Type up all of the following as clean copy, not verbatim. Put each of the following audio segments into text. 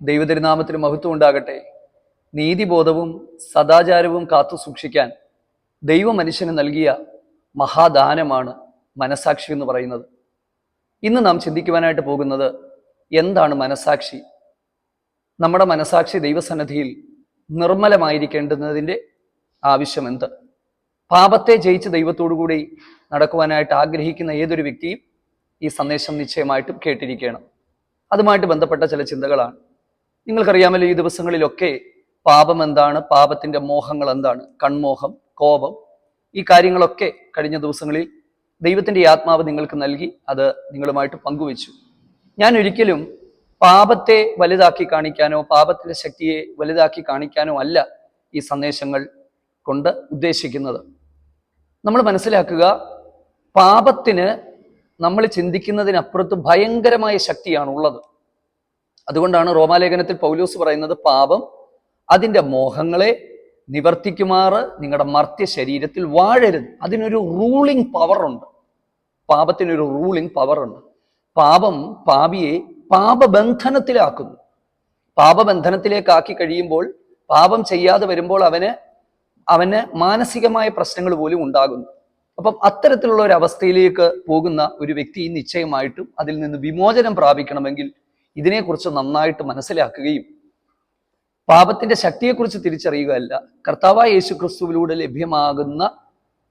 ദൈവതിരുനാമത്തിന് മഹത്വം ഉണ്ടാകട്ടെ. നീതിബോധവും സദാചാരവും കാത്തു സൂക്ഷിക്കാൻ ദൈവ മനുഷ്യന് നൽകിയ മഹാദാനമാണ് മനസാക്ഷി എന്ന് പറയുന്നത്. ഇന്ന് നാം ചിന്തിക്കുവാനായിട്ട് പോകുന്നത് എന്താണ് മനസാക്ഷി? നമ്മുടെ മനസാക്ഷി ദൈവസന്നിധിയിൽ നിർമ്മലമായിരിക്കേണ്ടുന്നതിൻ്റെ ആവശ്യം എന്ത്? പാപത്തെ ജയിച്ച് ദൈവത്തോടുകൂടി നടക്കുവാനായിട്ട് ആഗ്രഹിക്കുന്ന ഏതൊരു വ്യക്തിയും ഈ സന്ദേശം നിശ്ചയമായിട്ടും കേട്ടിരിക്കണം. അതുമായിട്ട് ബന്ധപ്പെട്ട ചില ചിന്തകളാണ്. നിങ്ങൾക്കറിയാമല്ലോ, ഈ ദിവസങ്ങളിലൊക്കെ പാപം എന്താണ്, പാപത്തിന്റെ മോഹങ്ങൾ എന്താണ്, കൺമോഹം, കോപം, ഈ കാര്യങ്ങളൊക്കെ കഴിഞ്ഞ ദിവസങ്ങളിൽ ദൈവത്തിന്റെ ആത്മാവ് നിങ്ങൾക്ക് നൽകി അത് നിങ്ങളുമായിട്ട് പങ്കുവെച്ചു. ഞാൻ ഒരിക്കലും പാപത്തെ വലുതാക്കി കാണിക്കാനോ പാപത്തിന്റെ ശക്തിയെ വലുതാക്കി കാണിക്കാനോ അല്ല ഈ സന്ദേശങ്ങൾ കൊണ്ട് ഉദ്ദേശിക്കുന്നത്. നമ്മൾ മനസ്സിലാക്കുക, പാപത്തിന് നമ്മൾ ചിന്തിക്കുന്നതിനപ്പുറത്ത് ഭയങ്കരമായ ശക്തിയാണ് ഉള്ളത്. അതുകൊണ്ടാണ് റോമാലേഖനത്തിൽ പൗലോസ് പറയുന്നത്, പാപം അതിൻ്റെ മോഹങ്ങളെ നിവർത്തിക്കുമാറ് നിങ്ങളുടെ മർത്യ ശരീരത്തിൽ വാഴരുത്. അതിനൊരു റൂളിംഗ് പവറുണ്ട്. പാപത്തിനൊരു റൂളിംഗ് പവറുണ്ട്. പാപം പാപിയെ പാപബന്ധനത്തിലാക്കുന്നു. പാപബന്ധനത്തിലേക്കാക്കി കഴിയുമ്പോൾ, പാപം ചെയ്യാതെ വരുമ്പോൾ അവന് മാനസികമായ പ്രശ്നങ്ങൾ പോലും ഉണ്ടാകുന്നു. അപ്പം അത്തരത്തിലുള്ള ഒരു അവസ്ഥയിലേക്ക് പോകുന്ന ഒരു വ്യക്തി നിശ്ചയമായിട്ടും അതിൽ നിന്ന് വിമോചനം പ്രാപിക്കണമെങ്കിൽ ഇതിനെക്കുറിച്ച് നന്നായിട്ട് മനസ്സിലാക്കുകയും പാപത്തിന്റെ ശക്തിയെക്കുറിച്ച് തിരിച്ചറിയുകയല്ല, കർത്താവായ യേശു ക്രിസ്തുവിലൂടെ ലഭ്യമാകുന്ന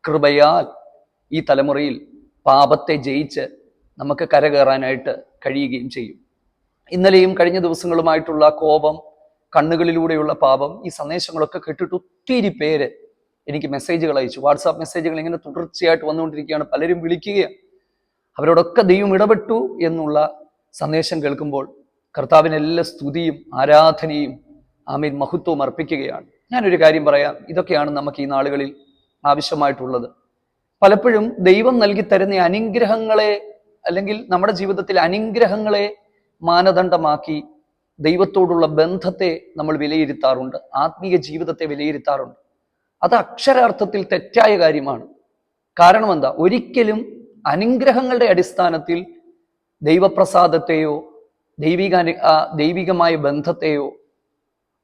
കൃപയാൽ ഈ തലമുറയിൽ പാപത്തെ ജയിച്ച് നമുക്ക് കരകയറാനായിട്ട് കഴിയുകയും ചെയ്യും. ഇന്നലെയും കഴിഞ്ഞ ദിവസങ്ങളുമായിട്ടുള്ള കോപം, കണ്ണുകളിലൂടെയുള്ള പാപം, ഈ സന്ദേശങ്ങളൊക്കെ കേട്ടിട്ട് ഒത്തിരി പേര് എനിക്ക് മെസ്സേജുകൾ അയച്ചു. വാട്സാപ്പ് മെസ്സേജുകൾ ഇങ്ങനെ തുടർച്ചയായിട്ട് വന്നുകൊണ്ടിരിക്കുകയാണ്. പലരും വിളിക്കുകയാണ്. അവരോടൊക്കെ ദൈവം ഇടപെട്ടു എന്നുള്ള സന്ദേശം കേൾക്കുമ്പോൾ കർത്താവിന് എല്ലാ സ്തുതിയും ആരാധനയും ആമേൻ മഹത്വവും അർപ്പിക്കുകയാണ്. ഞാനൊരു കാര്യം പറയാം, ഇതൊക്കെയാണ് നമുക്ക് ഈ നാളുകളിൽ ആവശ്യമായിട്ടുള്ളത്. പലപ്പോഴും ദൈവം നൽകി തരുന്ന അനുഗ്രഹങ്ങളെ, അല്ലെങ്കിൽ നമ്മുടെ ജീവിതത്തിലെ അനുഗ്രഹങ്ങളെ മാനദണ്ഡമാക്കി ദൈവത്തോടുള്ള ബന്ധത്തെ നമ്മൾ വിലയിരുത്താറുണ്ട്, ആത്മീയ ജീവിതത്തെ വിലയിരുത്താറുണ്ട്. അത് അക്ഷരാർത്ഥത്തിൽ തെറ്റായ കാര്യമാണ്. കാരണം എന്താ? ഒരിക്കലും അടിസ്ഥാനത്തിൽ ദൈവപ്രസാദത്തെയോ ദൈവികമായ ബന്ധത്തെയോ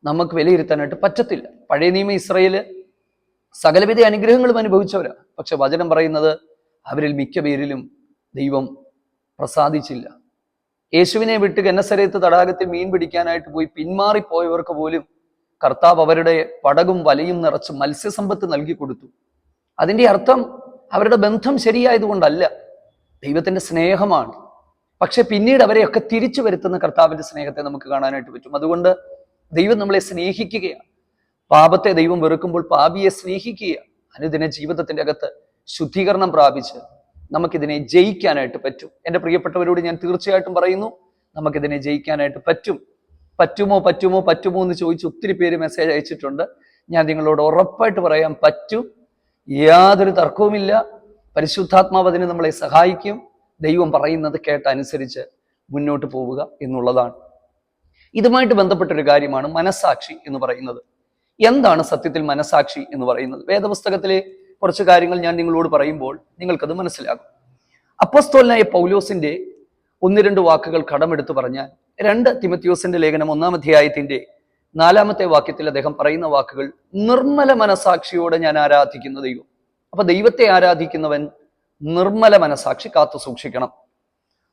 നമുക്ക് വിലയിരുത്താനായിട്ട് പറ്റത്തില്ല. പഴയ നിയമ ഇസ്രായേല് സകലവിധ അനുഗ്രഹങ്ങളും അനുഭവിച്ചവരാ. പക്ഷെ വചനം പറയുന്നത് അവരിൽ മിക്ക പേരിലും ദൈവം പ്രസാദിച്ചില്ല. യേശുവിനെ വിട്ട് ഗന്നസരത്ത് തടാകത്തിൽ മീൻ പിടിക്കാനായിട്ട് പോയി പിന്മാറിപ്പോയവർക്ക് പോലും കർത്താവ് അവരുടെ പടകും വലയും നിറച്ച് മത്സ്യസമ്പത്ത് നൽകി കൊടുത്തു. അതിൻ്റെ അർത്ഥം അവരുടെ ബന്ധം ശരിയായതുകൊണ്ടല്ല, ദൈവത്തിന്റെ സ്നേഹമാണ്. പക്ഷെ പിന്നീട് അവരെയൊക്കെ തിരിച്ചു വരുത്തുന്ന കർത്താവിന്റെ സ്നേഹത്തെ നമുക്ക് കാണാനായിട്ട് പറ്റും. അതുകൊണ്ട് ദൈവം നമ്മളെ സ്നേഹിക്കുകയാണ്. പാപത്തെ ദൈവം വെറുക്കുമ്പോൾ പാപിയെ സ്നേഹിക്കുകയാണ്. അനുദിന ജീവിതത്തിന്റെ അകത്ത് ശുദ്ധീകരണം പ്രാപിച്ച് നമുക്കിതിനെ ജയിക്കാനായിട്ട് പറ്റും. എൻ്റെ പ്രിയപ്പെട്ടവരോട് ഞാൻ തീർച്ചയായിട്ടും പറയുന്നു, നമുക്കിതിനെ ജയിക്കാനായിട്ട് പറ്റും. പറ്റുമോ എന്ന് ചോദിച്ച് ഒത്തിരി പേര് മെസ്സേജ് അയച്ചിട്ടുണ്ട്. ഞാൻ നിങ്ങളോട് ഉറപ്പായിട്ട് പറയാം, പറ്റും. യാതൊരു തർക്കവുമില്ല. പരിശുദ്ധാത്മാവ് അതിന് നമ്മളെ സഹായിക്കും. ദൈവം പറയുന്നത് കേട്ടനുസരിച്ച് മുന്നോട്ട് പോവുക എന്നുള്ളതാണ്. ഇതുമായിട്ട് ബന്ധപ്പെട്ടൊരു കാര്യമാണ് മനസാക്ഷി എന്ന് പറയുന്നത്. എന്താണ് സത്യത്തിൽ മനസാക്ഷി എന്ന് പറയുന്നത്? വേദപുസ്തകത്തിലെ കുറച്ച് കാര്യങ്ങൾ ഞാൻ നിങ്ങളോട് പറയുമ്പോൾ നിങ്ങൾക്കത് മനസ്സിലാകും. അപ്പോസ്തലനായ പൗലോസിന്റെ 1-2 വാക്കുകൾ കടമെടുത്ത് പറഞ്ഞാൽ, 2 തിമോഥെയോസിന്റെ ലേഖനം 1-ാം അധ്യായത്തിന്റെ 4-ാമത്തെ വാക്യത്തിൽ അദ്ദേഹം പറയുന്ന വാക്കുകൾ, നിർമ്മല മനസാക്ഷിയോടെ ഞാൻ ആരാധിക്കുന്ന ദൈവം. അപ്പൊ ദൈവത്തെ ആരാധിക്കുന്നവൻ നിർമ്മല മനസാക്ഷി കാത്തു സൂക്ഷിക്കണം.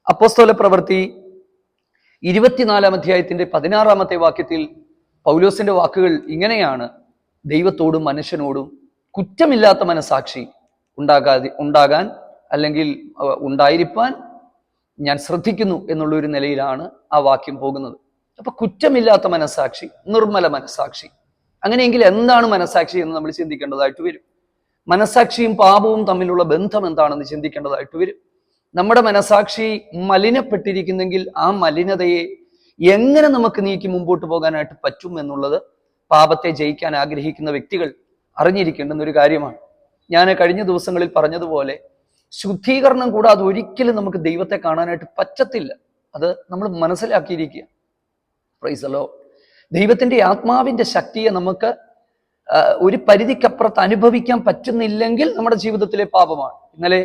അപ്പോസ്തല പ്രവൃത്തി 24-ാം അധ്യായത്തിന്റെ 16-ാമത്തെ വാക്യത്തിൽ പൗലോസിന്റെ വാക്കുകൾ ഇങ്ങനെയാണ്: ദൈവത്തോടും മനുഷ്യനോടും കുറ്റമില്ലാത്ത മനസാക്ഷി ഉണ്ടാകാൻ അല്ലെങ്കിൽ ഉണ്ടായിരിക്കാൻ ഞാൻ ശ്രദ്ധിക്കുന്നു എന്നുള്ളൊരു നിലയിലാണ് ആ വാക്യം പോകുന്നത്. അപ്പൊ കുറ്റമില്ലാത്ത മനസാക്ഷി, നിർമ്മല മനസാക്ഷി. അങ്ങനെയെങ്കിൽ എന്താണ് മനസാക്ഷി എന്ന് നമ്മൾ ചിന്തിക്കേണ്ടതായിട്ട് വരും. മനസാക്ഷിയും പാപവും തമ്മിലുള്ള ബന്ധം എന്താണെന്ന് ചിന്തിക്കേണ്ടതായിട്ട് വരും. നമ്മുടെ മനസാക്ഷി മലിനപ്പെട്ടിരിക്കുന്നെങ്കിൽ ആ മലിനതയെ എങ്ങനെ നമുക്ക് നീക്കി മുമ്പോട്ട് പോകാനായിട്ട് പറ്റും എന്നുള്ളത് പാപത്തെ ജയിക്കാൻ ആഗ്രഹിക്കുന്ന വ്യക്തികൾ അറിഞ്ഞിരിക്കേണ്ടുന്ന ഒരു കാര്യമാണ്. ഞാൻ കഴിഞ്ഞ ദിവസങ്ങളിൽ പറഞ്ഞതുപോലെ, ശുദ്ധീകരണം കൂടാതെ ഒരിക്കലും നമുക്ക് ദൈവത്തെ കാണാനായിട്ട് പറ്റത്തില്ല. അത് നമ്മൾ മനസ്സിലാക്കിയിരിക്കുക. Praise the Lord. ദൈവത്തിന്റെ ആത്മാവിന്റെ ശക്തിയെ നമുക്ക് ഒരു പരിധിക്കപ്പുറത്ത് അനുഭവിക്കാൻ പറ്റുന്നില്ലെങ്കിൽ നമ്മുടെ ജീവിതത്തിലെ പാപമാണ്. ഇന്നലെ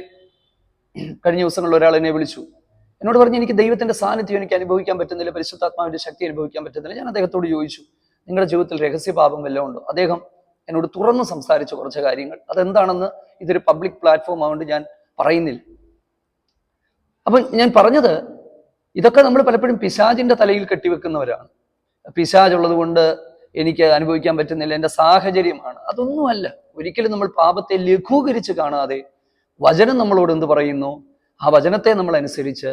കഴിഞ്ഞ ദിവസങ്ങളിൽ ഒരാൾ എന്നെ വിളിച്ചു. എന്നോട് പറഞ്ഞു, എനിക്ക് ദൈവത്തിന്റെ സാന്നിധ്യം എനിക്ക് അനുഭവിക്കാൻ പറ്റുന്നില്ല, പരിശുദ്ധാത്മാവിന്റെ ശക്തി അനുഭവിക്കാൻ പറ്റുന്നില്ല. ഞാൻ അദ്ദേഹത്തോട് ചോദിച്ചു, നിങ്ങളുടെ ജീവിതത്തിൽ രഹസ്യപാപം വല്ലതും ഉണ്ടോ? അദ്ദേഹം എന്നോട് തുറന്ന് സംസാരിച്ച കുറച്ച് കാര്യങ്ങൾ. അതെന്താണെന്ന് ഇതൊരു പബ്ലിക് പ്ലാറ്റ്ഫോം ആയതുകൊണ്ട് ഞാൻ പറയുന്നില്ല. അപ്പൊ ഞാൻ പറഞ്ഞത്, ഇതൊക്കെ നമ്മൾ പലപ്പോഴും പിശാചിന്റെ തലയിൽ കെട്ടിവെക്കുന്നവരാണ്. പിശാചുള്ളത് കൊണ്ട് എനിക്ക് അനുഭവിക്കാൻ പറ്റുന്നില്ല, എൻ്റെ സാഹചര്യമാണ്. അതൊന്നുമല്ല. ഒരിക്കലും നമ്മൾ പാപത്തെ ലഘൂകരിച്ച് കാണാതെ വചനം നമ്മളോട് എന്ത് പറയുന്നു, ആ വചനത്തെ നമ്മൾ അനുസരിച്ച്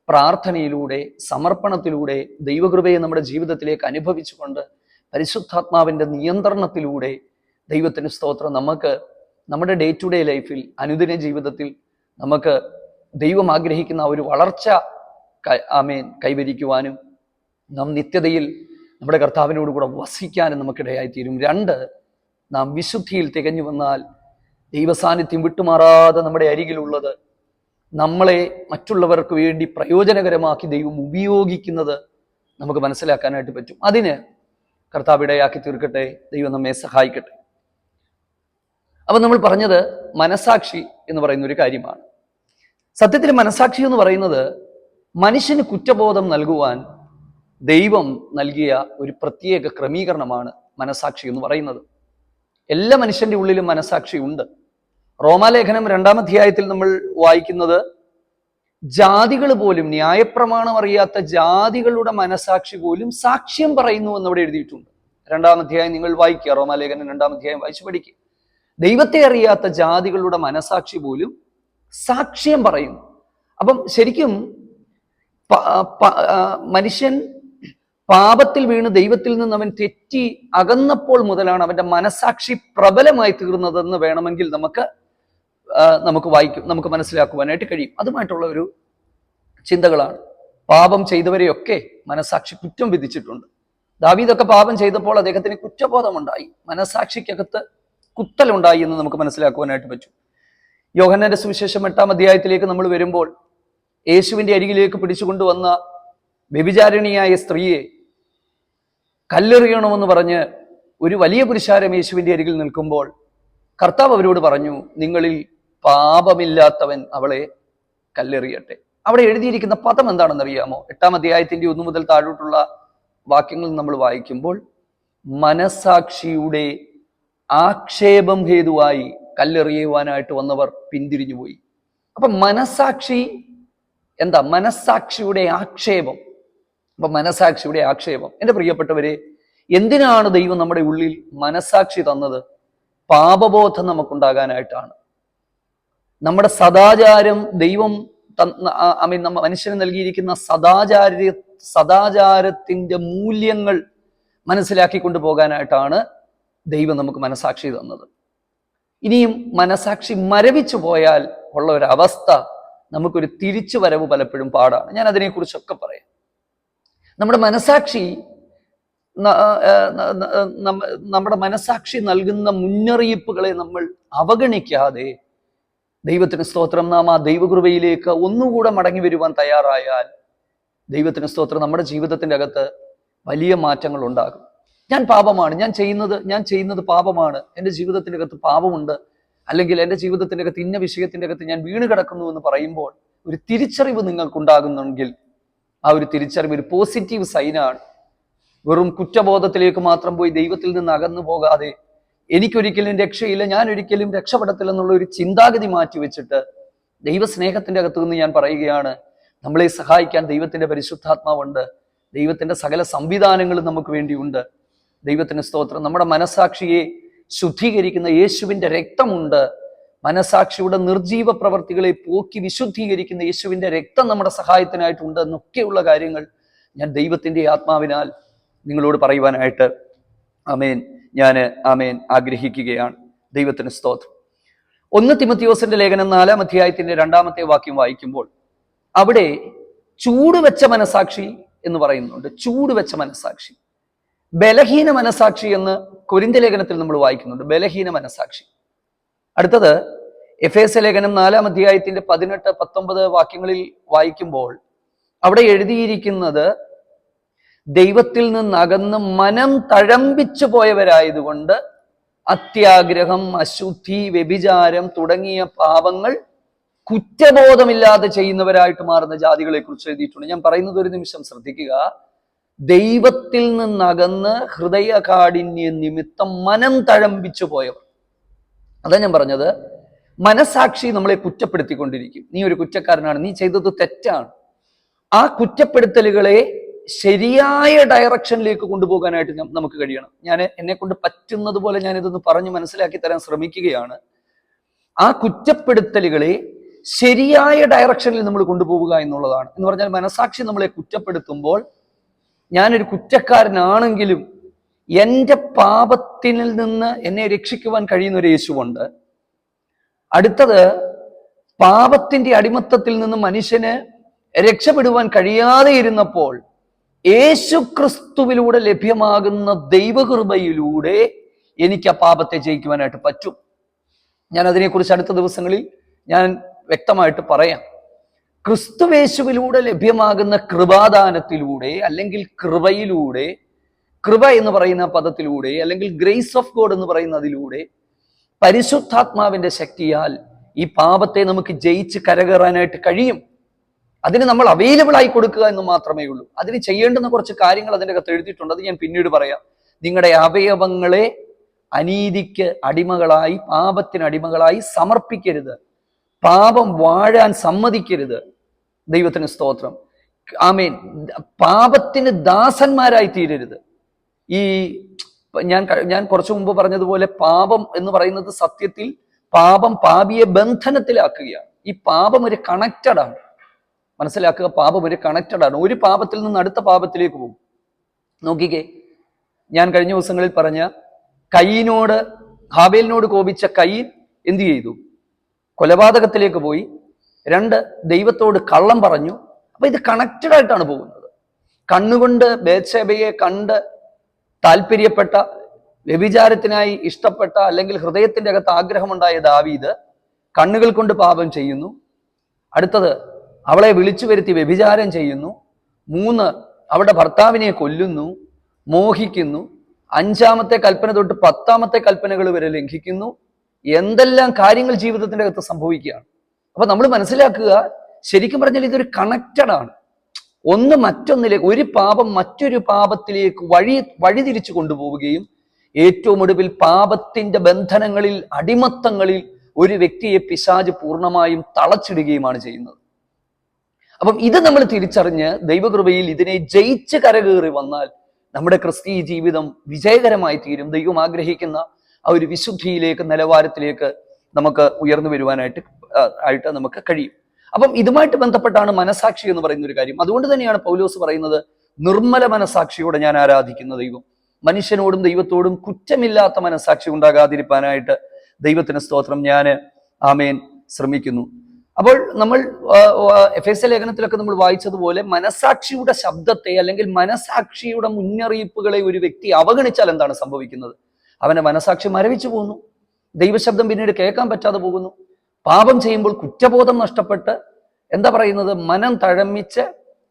പ്രാർത്ഥനയിലൂടെ, സമർപ്പണത്തിലൂടെ, ദൈവകൃപയെ നമ്മുടെ ജീവിതത്തിലേക്ക് അനുഭവിച്ചുകൊണ്ട്, പരിശുദ്ധാത്മാവിന്റെ നിയന്ത്രണത്തിലൂടെ, ദൈവത്തിന് സ്തോത്രം, നമുക്ക് നമ്മുടെ ഡേ ടു ഡേ ലൈഫിൽ, അനുദിന ജീവിതത്തിൽ നമുക്ക് ദൈവം ആഗ്രഹിക്കുന്ന ഒരു വളർച്ച കൈവരിക്കുവാനും നാം നിത്യതയിൽ നമ്മുടെ കർത്താവിനോട് കൂടെ വസിക്കാനും നമുക്കിടയായിത്തീരും. 2, നാം വിശുദ്ധിയിൽ തികഞ്ഞു വന്നാൽ ദൈവസാന്നിധ്യം വിട്ടുമാറാതെ നമ്മുടെ അരികിലുള്ളത്, നമ്മളെ മറ്റുള്ളവർക്ക് വേണ്ടി പ്രയോജനകരമാക്കി ദൈവം ഉപയോഗിക്കുന്നത് നമുക്ക് മനസ്സിലാക്കാനായിട്ട് പറ്റും. അതിന് കർത്താവ് ഇടയാക്കി തീർക്കട്ടെ. ദൈവം നമ്മെ സഹായിക്കട്ടെ. അപ്പൊ നമ്മൾ പറഞ്ഞത് മനസാക്ഷി എന്ന് പറയുന്ന ഒരു കാര്യമാണ്. സത്യത്തിൽ മനസാക്ഷി എന്ന് പറയുന്നത് മനുഷ്യന് കുറ്റബോധം നൽകുവാൻ ദൈവം നൽകിയ ഒരു പ്രത്യേക ക്രമീകരണമാണ് മനസാക്ഷി എന്ന് പറയുന്നത്. എല്ലാ മനുഷ്യന്റെ ഉള്ളിലും മനസാക്ഷി ഉണ്ട്. റോമാലേഖനം 2-ാം അധ്യായത്തിൽ നമ്മൾ വായിക്കുന്നത്, ജാതികൾ പോലും, ന്യായപ്രമാണം അറിയാത്ത ജാതികളുടെ മനസാക്ഷി പോലും സാക്ഷ്യം പറയുന്നു എന്നവിടെ എഴുതിയിട്ടുണ്ട്. 2-ാം അധ്യായം നിങ്ങൾ വായിക്കുക, റോമാലേഖനം 2-ാം അധ്യായം വായിച്ചു പഠിക്കുക. ദൈവത്തെ അറിയാത്ത ജാതികളുടെ മനസാക്ഷി പോലും സാക്ഷ്യം പറയുന്നു. അപ്പം ശരിക്കും മനുഷ്യൻ പാപത്തിൽ വീണ് ദൈവത്തിൽ നിന്ന് അവൻ തെറ്റി അകന്നപ്പോൾ മുതലാണ് അവന്റെ മനസാക്ഷി പ്രബലമായി തീർന്നതെന്ന് വേണമെങ്കിൽ നമുക്ക് മനസ്സിലാക്കുവാനായിട്ട് കഴിയും. അതുമായിട്ടുള്ള ഒരു ചിന്തകളാണ്. പാപം ചെയ്തവരെയൊക്കെ മനസാക്ഷി കുറ്റം വിധിച്ചിട്ടുണ്ട്. ദാവീദൊക്കെ പാപം ചെയ്തപ്പോൾ അദ്ദേഹത്തിന് കുറ്റബോധമുണ്ടായി, മനസാക്ഷിക്കകത്ത് കുത്തലുണ്ടായി എന്ന് നമുക്ക് മനസ്സിലാക്കുവാനായിട്ട് പറ്റും. യോഹന്നാന്റെ സുവിശേഷം 8-ാം അധ്യായത്തിലേക്ക് നമ്മൾ വരുമ്പോൾ, യേശുവിന്റെ അരികിലേക്ക് പിടിച്ചുകൊണ്ടുവന്ന വ്യഭിചാരിണിയായ സ്ത്രീയെ കല്ലെറിയണമെന്ന് പറഞ്ഞ് ഒരു വലിയ പുരുഷാരം യേശുവിന്റെ അരികിൽ നിൽക്കുമ്പോൾ കർത്താവ് അവരോട് പറഞ്ഞു, നിങ്ങളിൽ പാപമില്ലാത്തവൻ അവളെ കല്ലെറിയട്ടെ. അവിടെ എഴുതിയിരിക്കുന്ന പദം എന്താണെന്നറിയാമോ? 8-ാം അധ്യായത്തിന്റെ 1 മുതൽ താഴോട്ടുള്ള വാക്യങ്ങൾ നമ്മൾ വായിക്കുമ്പോൾ, മനസാക്ഷിയുടെ ആക്ഷേപം ഹേതുവായി കല്ലെറിയുവാനായിട്ട് വന്നവർ പിന്തിരിഞ്ഞുപോയി. അപ്പൊ മനസാക്ഷി എന്താ? മനസാക്ഷിയുടെ ആക്ഷേപം. അപ്പൊ മനസാക്ഷിയുടെ ആക്ഷേപം, എൻ്റെ പ്രിയപ്പെട്ടവരെ, എന്തിനാണ് ദൈവം നമ്മുടെ ഉള്ളിൽ മനസാക്ഷി തന്നത്? പാപബോധം നമുക്കുണ്ടാകാനായിട്ടാണ്. നമ്മുടെ സദാചാരം, ദൈവം മനുഷ്യന് നൽകിയിരിക്കുന്ന സദാചാരത്തിന്റെ മൂല്യങ്ങൾ മനസ്സിലാക്കി കൊണ്ടുപോകാനായിട്ടാണ് ദൈവം നമുക്ക് മനസാക്ഷി തന്നത്. ഇനിയും മനസാക്ഷി മരവിച്ചു പോയാൽ ഉള്ള ഒരവസ്ഥ, നമുക്കൊരു തിരിച്ചു വരവ് പലപ്പോഴും പാടാണ്. ഞാൻ അതിനെക്കുറിച്ചൊക്കെ പറയാം. നമ്മുടെ മനസാക്ഷി നൽകുന്ന മുന്നറിയിപ്പുകളെ നമ്മൾ അവഗണിക്കാതെ, ദൈവത്തിന് സ്തോത്രം, നാം ആ ദൈവകൃപയിലേക്ക് ഒന്നുകൂടെ മടങ്ങി വരുവാൻ തയ്യാറായാൽ, ദൈവത്തിന് സ്തോത്രം, നമ്മുടെ ജീവിതത്തിന്റെ അകത്ത് വലിയ മാറ്റങ്ങൾ ഉണ്ടാകും. ഞാൻ പാപമാണ്, ഞാൻ ചെയ്യുന്നത് പാപമാണ്, എൻ്റെ ജീവിതത്തിൻ്റെ അകത്ത് പാപമുണ്ട്, അല്ലെങ്കിൽ എൻ്റെ ജീവിതത്തിൻ്റെ അകത്ത് ഇന്ന വിഷയത്തിൻ്റെ അകത്ത് ഞാൻ വീണ് കിടക്കുന്നു എന്ന് പറയുമ്പോൾ ഒരു തിരിച്ചറിവ് നിങ്ങൾക്കുണ്ടാകുന്നെങ്കിൽ, ആ ഒരു തിരിച്ചറിവ് ഒരു പോസിറ്റീവ് സൈനാണ്. വെറും കുറ്റബോധത്തിലേക്ക് മാത്രം പോയി ദൈവത്തിൽ നിന്ന് അകന്നു പോകാതെ, എനിക്കൊരിക്കലും രക്ഷയില്ല, ഞാൻ ഒരിക്കലും രക്ഷപ്പെടത്തില്ല എന്നുള്ള ഒരു ചിന്താഗതി മാറ്റി വെച്ചിട്ട്, ദൈവസ്നേഹത്തിന്റെ അകത്തു നിന്ന് ഞാൻ പറയുകയാണ്, നമ്മളെ സഹായിക്കാൻ ദൈവത്തിന്റെ പരിശുദ്ധാത്മാവുണ്ട്, ദൈവത്തിന്റെ സകല സംവിധാനങ്ങളും നമുക്ക് വേണ്ടിയുണ്ട്. ദൈവത്തിന് സ്തോത്രം. നമ്മുടെ മനസാക്ഷിയെ ശുദ്ധീകരിക്കുന്ന യേശുവിന്റെ രക്തമുണ്ട്. മനസാക്ഷിയുടെ നിർജീവ പ്രവർത്തികളെ പോക്കി വിശുദ്ധീകരിക്കുന്ന യേശുവിന്റെ രക്തം നമ്മുടെ സഹായത്തിനായിട്ടുണ്ട് എന്നൊക്കെയുള്ള കാര്യങ്ങൾ ഞാൻ ദൈവത്തിന്റെ ആത്മാവിനാൽ നിങ്ങളോട് പറയുവാനായിട്ട് ഞാൻ ആഗ്രഹിക്കുകയാണ്. ദൈവത്തിന് സ്തോത്രം. 1 തിമോത്തിയോസിന്റെ ലേഖനം 4-ാം അധ്യായത്തിന്റെ 2-ാമത്തെ വാക്യം വായിക്കുമ്പോൾ അവിടെ ചൂടുവെച്ച മനസാക്ഷി എന്ന് പറയുന്നുണ്ട്. ചൂടുവെച്ച മനസാക്ഷി, ബലഹീന മനസാക്ഷി എന്ന് കൊരിന്ത്യ ലേഖനത്തിൽ നമ്മൾ വായിക്കുന്നുണ്ട്. ബലഹീന മനസാക്ഷി. അടുത്തത് എഫേസ്യ ലേഖനം 4-ാം അധ്യായത്തിന്റെ 18-19 വാക്യങ്ങളിൽ വായിക്കുമ്പോൾ അവിടെ എഴുതിയിരിക്കുന്നത്, ദൈവത്തിൽ നിന്നകന്ന് മനം തഴമ്പിച്ചു പോയവരായതുകൊണ്ട് അത്യാഗ്രഹം, അശുദ്ധി, വ്യഭിചാരം തുടങ്ങിയ പാപങ്ങൾ കുറ്റബോധമില്ലാതെ ചെയ്യുന്നവരായിട്ട് മാറുന്ന ജാതികളെ കുറിച്ച് എഴുതിയിട്ടുണ്ട്. ഞാൻ പറയുന്നത് ഒരു നിമിഷം ശ്രദ്ധിക്കുക. ദൈവത്തിൽ നിന്നകന്ന് ഹൃദയകാഠിന്യ നിമിത്തം മനം തഴമ്പിച്ചു പോയവർ. അതാ ഞാൻ പറഞ്ഞത്, മനസാക്ഷി നമ്മളെ കുറ്റപ്പെടുത്തിക്കൊണ്ടിരിക്കും. നീ ഒരു കുറ്റക്കാരനാണ്, നീ ചെയ്തത് തെറ്റാണ്. ആ കുറ്റപ്പെടുത്തലുകളെ ശരിയായ ഡയറക്ഷനിലേക്ക് കൊണ്ടുപോകാനായിട്ട് നമുക്ക് കഴിയണം. ഞാൻ എന്നെ കൊണ്ട് പറ്റുന്നത് പോലെ ഞാൻ ഇതൊന്ന് പറഞ്ഞ് മനസ്സിലാക്കി തരാൻ ശ്രമിക്കുകയാണ്. ആ കുറ്റപ്പെടുത്തലുകളെ ശരിയായ ഡയറക്ഷനിൽ നമ്മൾ കൊണ്ടുപോവുക എന്നുള്ളതാണ്. എന്ന് പറഞ്ഞാൽ മനസാക്ഷി നമ്മളെ കുറ്റപ്പെടുത്തുമ്പോൾ, ഞാനൊരു കുറ്റക്കാരനാണെങ്കിലും എൻ്റെ പാപത്തിൽ നിന്ന് എന്നെ രക്ഷിക്കുവാൻ കഴിയുന്ന ഒരു യേശുവുണ്ട്. അടുത്തത്, പാപത്തിന്റെ അടിമത്തത്തിൽ നിന്ന് മനുഷ്യന് രക്ഷപ്പെടുവാൻ കഴിയാതെ ഇരുന്നപ്പോൾ യേശു ക്രിസ്തുവിലൂടെ ലഭ്യമാകുന്ന ദൈവകൃപയിലൂടെ എനിക്ക് ആ പാപത്തെ ജയിക്കുവാനായിട്ട് പറ്റും. ഞാൻ അതിനെക്കുറിച്ച് അടുത്ത ദിവസങ്ങളിൽ ഞാൻ വ്യക്തമായിട്ട് പറയാം. ക്രിസ്തുവേശുവിലൂടെ ലഭ്യമാകുന്ന കൃപാദാനത്തിലൂടെ, അല്ലെങ്കിൽ കൃപയിലൂടെ, കൃപ എന്ന് പറയുന്ന പദത്തിലൂടെ, അല്ലെങ്കിൽ ഗ്രേസ് ഓഫ് ഗോഡ് എന്ന് പറയുന്നതിലൂടെ, പരിശുദ്ധാത്മാവിന്റെ ശക്തിയാൽ ഈ പാപത്തെ നമുക്ക് ജയിച്ച് കരകയറാനായിട്ട് കഴിയും. അതിന് നമ്മൾ അവൈലബിൾ ആയി കൊടുക്കുക എന്ന് മാത്രമേ ഉള്ളൂ. അതിന് ചെയ്യേണ്ടുന്ന കുറച്ച് കാര്യങ്ങൾ അതിൻ്റെ അകത്ത് എഴുതിയിട്ടുണ്ട്. അത് ഞാൻ പിന്നീട് പറയാം. നിങ്ങളുടെ അവയവങ്ങളെ അനീതിക്ക് അടിമകളായി, പാപത്തിന് അടിമകളായി സമർപ്പിക്കരുത്. പാപം വാഴാൻ സമ്മതിക്കരുത്. ദൈവത്തിന് സ്തോത്രം. ആമേൻ. പാപത്തിന് ദാസന്മാരായി തീരരുത്. ഈ ഞാൻ കുറച്ചു മുമ്പ് പറഞ്ഞതുപോലെ, പാപം എന്ന് പറയുന്നത് സത്യത്തിൽ പാപം പാപിയെ ബന്ധനത്തിലാക്കുകയാണ്. ഈ പാപം ഒരു കണക്റ്റഡ് ആണ്. മനസ്സിലാക്കുക, പാപം ഒരു കണക്റ്റഡ് ആണ്. ഒരു പാപത്തിൽ നിന്ന് അടുത്ത പാപത്തിലേക്ക് പോകും. നോക്കിക്കേ, ഞാൻ കഴിഞ്ഞ ദിവസങ്ങളിൽ പറഞ്ഞ കയീനോട്, ഹാബേലിനോട് കോപിച്ച കയീൻ എന്ത് ചെയ്തു? കൊലപാതകത്തിലേക്ക് പോയി. 2, ദൈവത്തോട് കള്ളം പറഞ്ഞു. അപ്പൊ ഇത് കണക്റ്റഡ് ആയിട്ടാണ് പോകുന്നത്. കണ്ണുകൊണ്ട് ബേത്ശേബയെ കണ്ട് താല്പര്യപ്പെട്ട, വ്യഭിചാരത്തിനായി ഇഷ്ടപ്പെട്ട, അല്ലെങ്കിൽ ഹൃദയത്തിന്റെ അകത്ത് ആഗ്രഹമുണ്ടായ ദാവീദ് കണ്ണുകൾ കൊണ്ട് പാപം ചെയ്യുന്നു. അടുത്തത്, അവളെ വിളിച്ചു വരുത്തി വ്യഭിചാരം ചെയ്യുന്നു. 3, അവളുടെ ഭർത്താവിനെ കൊല്ലുന്നു, മോഹിക്കുന്നു. 5-ാമത്തെ കൽപ്പന തൊട്ട് 10-ാമത്തെ കൽപ്പനകൾ വരെ ലംഘിക്കുന്നു. എന്തെല്ലാം കാര്യങ്ങൾ ജീവിതത്തിന്റെ അകത്ത് സംഭവിക്കുകയാണ്. അപ്പൊ നമ്മൾ മനസ്സിലാക്കുക, ശരിക്കും പറഞ്ഞാൽ ഇതൊരു കണക്റ്റഡ് ആണ്. ഒന്ന് മറ്റൊന്നിലേക്ക്, ഒരു പാപം മറ്റൊരു പാപത്തിലേക്ക് വഴിതിരിച്ചു കൊണ്ടുപോവുകയും ഏറ്റവും ഒടുവിൽ പാപത്തിന്റെ ബന്ധനങ്ങളിൽ, അടിമത്തങ്ങളിൽ ഒരു വ്യക്തിയെ പിശാച് പൂർണ്ണമായും തളച്ചിടുകയുമാണ് ചെയ്യുന്നത്. അപ്പം ഇത് നമ്മൾ തിരിച്ചറിഞ്ഞ് ദൈവകൃപയിൽ ഇതിനെ ജയിച്ച് കരകയറി വന്നാൽ നമ്മുടെ ക്രിസ്തീയ ജീവിതം വിജയകരമായി തീരും. ദൈവം ആഗ്രഹിക്കുന്ന ആ ഒരു വിശുദ്ധിയിലേക്ക്, നിലവാരത്തിലേക്ക് നമുക്ക് ഉയർന്നു വരുവാനായിട്ട് നമുക്ക് കഴിയും. അപ്പം ഇതുമായിട്ട് ബന്ധപ്പെട്ടാണ് മനസാക്ഷി എന്ന് പറയുന്ന ഒരു കാര്യം. അതുകൊണ്ട് തന്നെയാണ് പൗലോസ് പറയുന്നത്, നിർമ്മല മനസാക്ഷിയോടെ ഞാൻ ആരാധിക്കുന്ന ദൈവം. മനുഷ്യനോടും ദൈവത്തോടും കുറ്റമില്ലാത്ത മനസാക്ഷി ഉണ്ടാകാതിരിക്കാനായിട്ട് ദൈവത്തിന് സ്തോത്രം ഞാൻ ആമേൻ ശ്രമിക്കുന്നു. അപ്പോൾ നമ്മൾ എഫേസ്യ ലേഖനത്തിലൊക്കെ നമ്മൾ വായിച്ചതുപോലെ, മനസാക്ഷിയുടെ ശബ്ദത്തെ, അല്ലെങ്കിൽ മനസാക്ഷിയുടെ മുന്നറിയിപ്പുകളെ ഒരു വ്യക്തി അവഗണിച്ചാൽ എന്താണ് സംഭവിക്കുന്നത്? അവന്റെ മനസാക്ഷി മരവിച്ചു പോകുന്നു. ദൈവശബ്ദം പിന്നീട് കേൾക്കാൻ പറ്റാതെ പോകുന്നു. പാപം ചെയ്യുമ്പോൾ കുറ്റബോധം നഷ്ടപ്പെട്ട്, എന്താ പറയുന്നത്, മനം തഴമ്മിച്ച്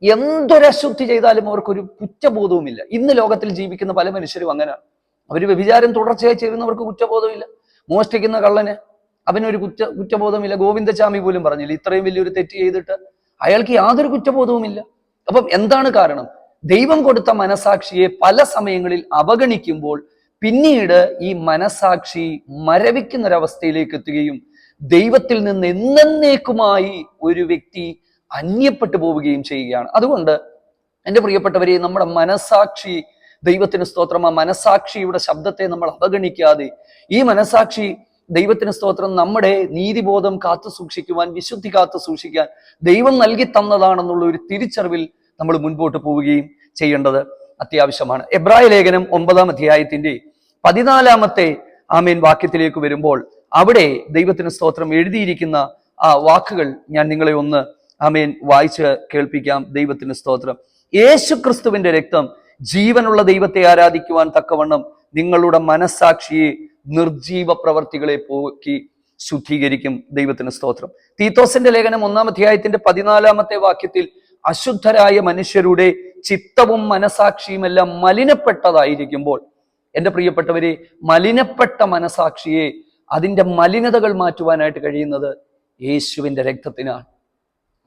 എന്തൊരശുദ്ധി ചെയ്താലും അവർക്കൊരു കുറ്റബോധവുമില്ല. ഇന്ന് ലോകത്തിൽ ജീവിക്കുന്ന പല മനുഷ്യരും അങ്ങനെയാണ്. അവർ വ്യഭിചാരം തുടർച്ചയായി ചെയ്യുന്നവർക്ക് കുറ്റബോധമില്ല. മോഷ്ടിക്കുന്ന കള്ളന് അവനൊരു കുറ്റബോധമില്ല. ഗോവിന്ദചാമി പോലും പറഞ്ഞില്ല, ഇത്രയും വലിയൊരു തെറ്റ് ചെയ്തിട്ട് അയാൾക്ക് യാതൊരു കുറ്റബോധവുമില്ല. അപ്പം എന്താണ് കാരണം? ദൈവം കൊടുത്ത മനസാക്ഷിയെ പല സമയങ്ങളിൽ അവഗണിക്കുമ്പോൾ പിന്നീട് ഈ മനസാക്ഷി മരവിക്കുന്നൊരവസ്ഥയിലേക്ക് എത്തുകയും ദൈവത്തിൽ നിന്ന് എന്നേക്കുമായി ഒരു വ്യക്തി അന്യപ്പെട്ടു പോവുകയും ചെയ്യുകയാണ്. അതുകൊണ്ട് എൻ്റെ പ്രിയപ്പെട്ടവരെ, നമ്മുടെ മനസാക്ഷി, ദൈവത്തിന് സ്തോത്രം, ആ മനസാക്ഷിയുടെ ശബ്ദത്തെ നമ്മൾ അവഗണിക്കാതെ, ഈ മനസാക്ഷി ദൈവത്തിന് സ്തോത്രം നമ്മുടെ നീതിബോധം കാത്തു സൂക്ഷിക്കുവാൻ, വിശുദ്ധി കാത്തു സൂക്ഷിക്കാൻ ദൈവം നൽകി തന്നതാണെന്നുള്ള ഒരു തിരിച്ചറിവിൽ നമ്മൾ മുൻപോട്ട് പോവുകയും ചെയ്യേണ്ടത് അത്യാവശ്യമാണ്. എബ്രായ ലേഖനം 9-ാം അധ്യായത്തിന്റെ 14-ാമത്തെ ആമേൻ വാക്യത്തിലേക്ക് വരുമ്പോൾ, അവിടെ ദൈവത്തിന് സ്തോത്രം എഴുതിയിരിക്കുന്ന ആ വാക്കുകൾ ഞാൻ നിങ്ങളെ ഒന്ന് ആമേൻ വായിച്ച് കേൾപ്പിക്കാം. ദൈവത്തിന് സ്തോത്രം. യേശു ക്രിസ്തുവിന്റെ രക്തം ജീവനുള്ള ദൈവത്തെ ആരാധിക്കുവാൻ തക്കവണ്ണം നിങ്ങളുടെ മനസാക്ഷിയെ നിർജീവ പ്രവർത്തികളെ പോക്കി ശുദ്ധീകരിക്കും. ദൈവത്തിന് സ്തോത്രം. തീത്തോസിന്റെ ലേഖനം 1-ാം അധ്യായത്തിന്റെ 14-ാമത്തെ വാക്യത്തിൽ, അശുദ്ധരായ മനുഷ്യരുടെ ചിത്തവും മനസാക്ഷിയുമെല്ലാം മലിനപ്പെട്ടതായിരിക്കുമ്പോൾ, എൻ്റെ പ്രിയപ്പെട്ടവരെ, മലിനപ്പെട്ട മനസാക്ഷിയെ, അതിൻ്റെ മലിനതകൾ മാറ്റുവാനായിട്ട് കഴിയുന്നത് യേശുവിൻ്റെ രക്തത്തിനാണ്.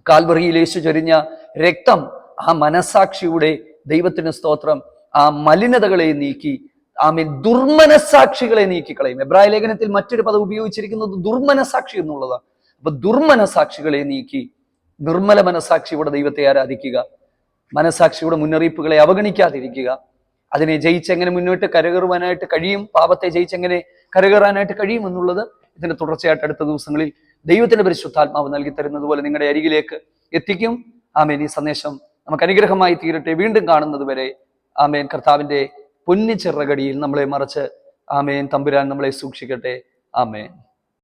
കാൽവറിയിൽ യേശു ചൊരിഞ്ഞ രക്തം ആ മനസാക്ഷിയുടെ, ദൈവത്തിന് സ്തോത്രം, ആ മലിനതകളെ നീക്കി, ആമേൻ, ദുർമനസാക്ഷികളെ നീക്കിക്കളയും. എബ്രായ ലേഖനത്തിൽ മറ്റൊരു പദം ഉപയോഗിച്ചിരിക്കുന്നത് ദുർമനസാക്ഷി എന്നുള്ളതാണ്. അപ്പൊ ദുർമനസാക്ഷികളെ നീക്കി നിർമ്മല മനസാക്ഷിയുടെ ദൈവത്തെ ആരാധിക്കുക. മനസാക്ഷിയുടെ മുന്നറിയിപ്പുകളെ അവഗണിക്കാതിരിക്കുക. അതിനെ ജയിച്ചെങ്ങനെ മുന്നോട്ട് കരകയറുവാനായിട്ട് കഴിയും, പാപത്തെ ജയിച്ചെങ്ങനെ കരകയറാനായിട്ട് കഴിയും എന്നുള്ളത് ഇതിന്റെ തുടർച്ചയായിട്ട് അടുത്ത ദിവസങ്ങളിൽ ദൈവത്തിന്റെ പരിശുദ്ധാത്മാവ് നൽകി തരുന്നത് പോലെ നിങ്ങളുടെ അരികിലേക്ക് എത്തിക്കും. ആമേൻ. ഈ സന്ദേശം നമുക്ക് അനുഗ്രഹമായി തീരട്ടെ. വീണ്ടും കാണുന്നത് വരെ ആമേൻ. കർത്താവിന്റെ പൊന്നിച്ചിറകടിയിൽ നമ്മളെ മറച്ച് ആമേൻ തമ്പുരാൻ നമ്മളെ സൂക്ഷിക്കട്ടെ. ആമേൻ.